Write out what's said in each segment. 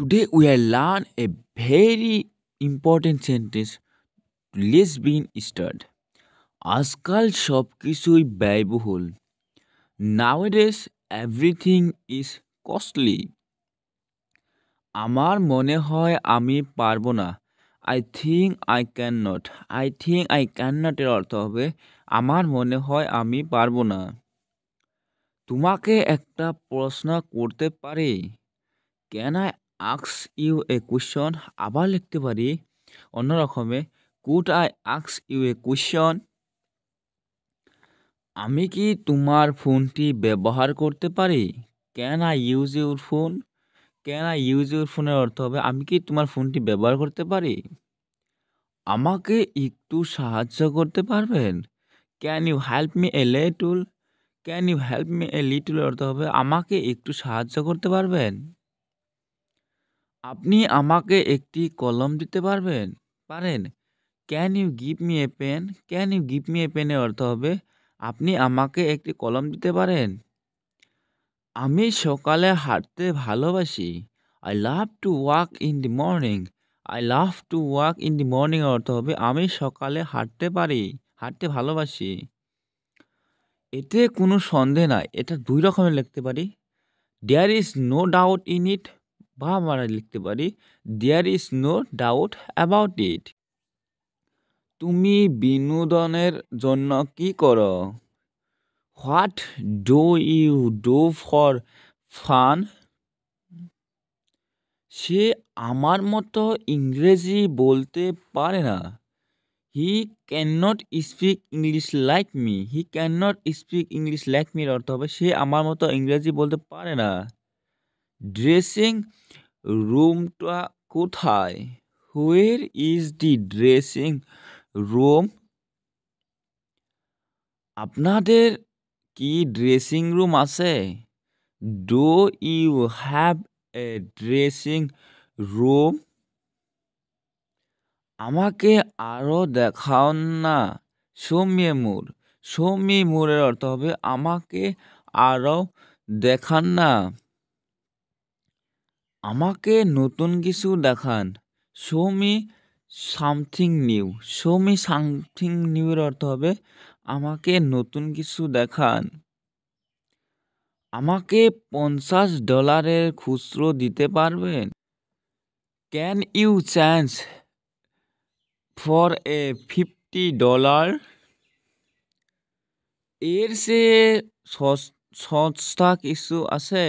Today we will learn a very important sentence. Let's begin start. আজকাল সবকিছুই ব্যয়বহুল। Nowadays everything is costly. আমার মনে হয় আমি পারবো না। I think I cannot. I think I cannot এর অর্থ হবে আমার মনে হয় আমি পারবো না। তোমাকে একটা প্রশ্ন করতে পারি? Can I ask you a question? আবার লিখতে পারি অন্য রকমে could I ask you a question? আমি কি তোমার ফোনটি ব্যবহার করতে পারি? Can I use your phone? Can I use your phone এর অর্থ হবে আমি কি তোমার ফোনটি ব্যবহার করতে পারি? আমাকে একটু সাহায্য করতে পারবেন? Can you help me a little? Can you help me a little এর অর্থ হবে আমাকে একটু সাহায্য করতে পারবেন? আপনি আমাকে একটি কলম দিতে পারেন? Can you give me a pen? Can you give me a pen এর অর্থ হবে আপনি আমাকে একটি কলম দিতে পারেন? আমি সকালে হাঁটতে ভালোবাসি। I love to walk in the morning. I love to walk in the morning এর অর্থ হবে আমি সকালে হাঁটতে ভালোবাসি। এতে কোনো সন্দেহ নাই। এটা দুই রকমের লিখতে পারি। There is no doubt in it বা আমরা লিখতে পারি There is no doubt about it. তুমি বিনোদনের জন্য কি করো? What do you do for fun? সে আমার মতো ইংরেজি বলতে পারে না। He cannot speak English like me. He cannot speak English like me এর অর্থ হবে সে আমার মতো ইংরেজি বলতে পারে না। ড্রেসিং রুমটা কোথায়? Where is the dressing room? আপনাদের কি ড্রেসিং রুম আছে? Do you have a dressing room? আমাকে আরো দেখান না। Show me more. Show me more এর অর্থ হবে আমাকে আরো দেখান না। আমাকে নতুন কিছু দেখান। Show me something new. Show me something new এর অর্থ হবে আমাকে নতুন কিছু দেখান। আমাকে $50 খুচরো দিতে পারবেন? Can you change for a $50? এর চেয়ে সস্তা কিছু আছে?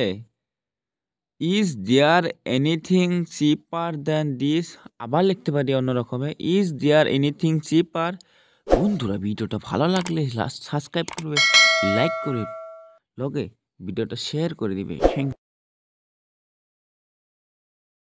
Is there anything cheaper than this? আবার লিখতে পারি অন্য রকমে Is there anything cheaper? বন্ধুরা ভিডিওটা ভালো লাগলে সাবস্ক্রাইব করবে, লাইক করে লগে ভিডিওটা শেয়ার করে দিবে। থ্যাংক